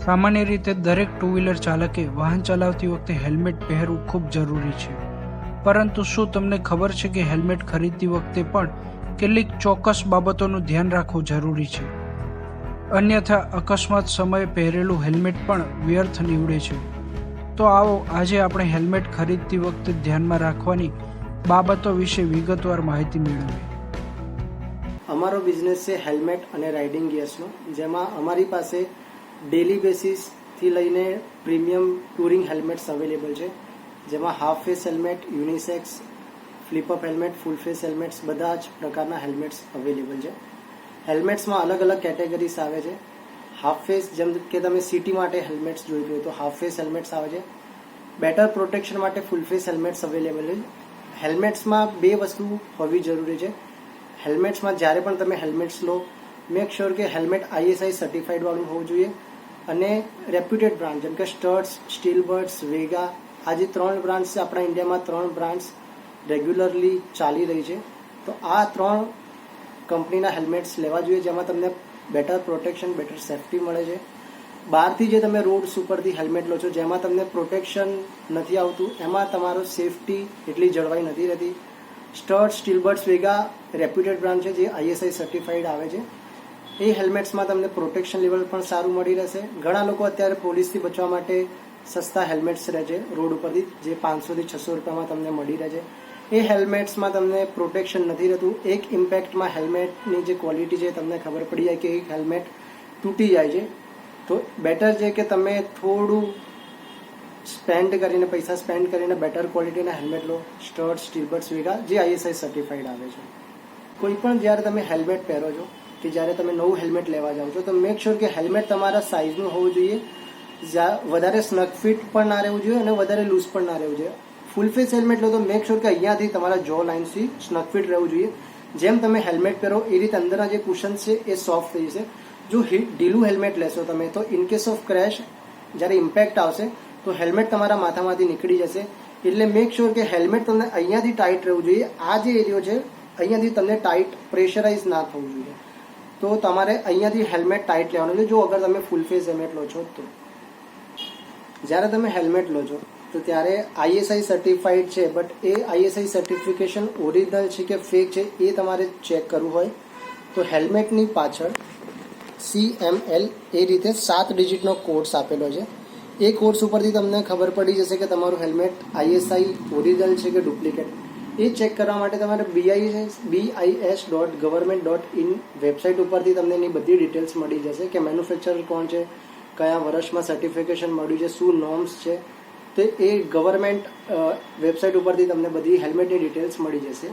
સામાન્ય રીતે દરેક ટુ વ્હીલર ચાલકે વાહન ચલાવતી વખતે હેલ્મેટ પહેરવું ખૂબ જરૂરી છે, પરંતુ શું તમને ખબર છે કે હેલ્મેટ ખરીદતી વખતે પણ કેટલીક ચોક્કસ બાબતોનું ધ્યાન રાખવું જરૂરી છે? અન્યથા અકસ્માત સમયે પહેરેલું હેલ્મેટ પણ વ્યર્થ નીવડે છે. તો આવો આજે આપણે હેલ્મેટ ખરીદતી વખતે ધ્યાનમાં રાખવાની બાબતો વિશે વિગતવાર માહિતી મેળવીએ. અમારો બિઝનેસ છે હેલ્મેટ અને રાઇડિંગ ગિયર્સનો, જેમાં અમારી પાસે ડેલી બેસિસથી લઈને પ્રીમિયમ ટુરિંગ હેલ્મેટ્સ અવેલેબલ છે, જેમાં half face helmet, unisex, flip up helmet, full face helmets બધા જ પ્રકારના હેલ્મેટ્સ અવેલેબલ છે. હેલ્મેટ્સમાં અલગ અલગ કેટેગરીઝ આવે છે. હાફ ફેસ, જેમ કે તમે સિટી માટે હેલ્મેટ્સ જોઈતું હોય તો હાફ ફેસ હેલ્મેટ્સ આવે છે. બેટર પ્રોટેક્શન માટે ફૂલ ફેસ હેલ્મેટ્સ અવેલેબલ છે. હેલ્મેટ્સમાં બે વસ્તુ હોવી જરૂરી છે. હેલ્મેટ્સમાં જ્યારે પણ તમે હેલ્મેટ્સ લો, મેક શ્યોર કે હેલ્મેટ ISI સર્ટિફાઈડ વાળું હોવું જોઈએ અને રેપ્યુટેડ બ્રાન્ડ જેમ કે સ્ટર્ટ્સ, સ્ટીલબર્ડ્સ, વેગા, આ જે 3 બ્રાન્ડ્સ છે આપણા ઇન્ડિયામાં, 3 બ્રાન્ડ્સ રેગ્યુલરલી ચાલી રહી છે. તો આ 3 કંપનીના હેલ્મેટ્સ લેવા જોઈએ, જેમાં તમને બેટર પ્રોટેક્શન, બેટર સેફ્ટી મળે છે. બહારથી જે તમે રોડ્સ ઉપરથી હેલ્મેટ લો છો, જેમાં તમને પ્રોટેક્શન નથી આવતું, એમાં તમારો સેફ્ટી એટલી જળવાઈ નથી રહેતી. સ્ટર્ટ, સ્ટીલબર્ડ્સ, વેગા રેપ્યુટેડ બ્રાન્ડ છે જે ISI સર્ટિફાઈડ આવે છે. એ હેલ્મેટ્સમાં તમને પ્રોટેક્શન લેવલ પણ સારું મળી રહેશે. ઘણા લોકો અત્યારે પોલીસથી બચવા માટે સસ્તા હેલ્મેટ્સ રહે છે રોડ ઉપરથી, જે 500 થી 600 રૂપિયામાં તમને મળી રહે છે. એ હેલ્મેટ્સમાં તમને પ્રોટેક્શન નથી રહેતું. એક ઇમ્પેક્ટમાં હેલ્મેટની જે ક્વોલિટી છે તમને ખબર પડી જાય કે એક હેલ્મેટ તૂટી જાય છે. તો બેટર છે કે તમે થોડું પૈસા સ્પેન્ડ કરીને બેટર ક્વોલિટીના હેલ્મેટ લો. સ્ટર્ટ, સ્ટીલબર્ડ્સ, વેગા જે ISI સર્ટિફાઈડ આવે છે. કોઈ પણ જ્યારે તમે હેલ્મેટ પહેરો છો કે જ્યારે તમે નવું હેલ્મેટ લેવા જાઓ છો, તો મેક શ્યોર કે હેલ્મેટ તમારા સાઇઝનું હોવું જોઈએ. વધારે સ્નગ ફિટ પણ ના રહેવું જોઈએ અને વધારે લૂઝ પણ ના રહેવું જોઈએ. ફૂલ ફેસ હેલ્મેટ લો તો મેક શ્યોર કે અહીંયાથી તમારા જો લાઇન્સથી સ્નગ ફિટ રહેવું જોઈએ. જેમ તમે હેલ્મેટ પહેરો એ રીતે અંદરના જે કુશન્સ છે એ સોફ્ટ થઈ જશે. જો ઢીલું હેલ્મેટ લેશો તમે તો ઇન કેસ ઓફ ક્રેશ, જ્યારે ઇમ્પેક્ટ આવશે તો હેલ્મેટ તમારા માથામાંથી નીકળી જશે. એટલે મેક શ્યોર કે હેલ્મેટ તમને અહીંયાથી ટાઈટ રહેવું જોઈએ. આ જે એરિયો છે અહીંયાથી તમને ટાઈટ પ્રેશરાઇઝ ના થવું જોઈએ. તો તમારે અહીંયાથી હેલ્મેટ ટાઈટ લેવાનું છે. જો અગર તમે ફૂલ ફેસ હેલ્મેટ લો છો તો જ્યારે તમે હેલ્મેટ લો છો તો ત્યારે ISI સર્ટિફાઈડ છે, but A ISI certification original છે કે ફેક છે એ તમારે ચેક કરવું હોય તો હેલ્મેટની પાછળ CML એ રીતે 7 ડિજિટનો કોડ્સ આપેલો છે. એ કોડ્સ ઉપરથી તમને ખબર પડી જશે કે તમારું હેલ્મેટ ISI ઓરિજિનલ છે કે ડુપ્લિકેટ. એ ચેક કરવા માટે તમારે BIS.government.in વેબસાઇટ ઉપરથી તમને એની બધી ડિટેલ્સ મળી જશે કે મેન્યુફેક્ચરર કોણ છે, કયા વર્ષમાં સર્ટિફિકેશન મળ્યું છે, શું નોર્મ્સ છે. તો એ ગવર્મેન્ટ વેબસાઇટ ઉપરથી તમને બધી હેલ્મેટની ડિટેલ્સ મળી જશે.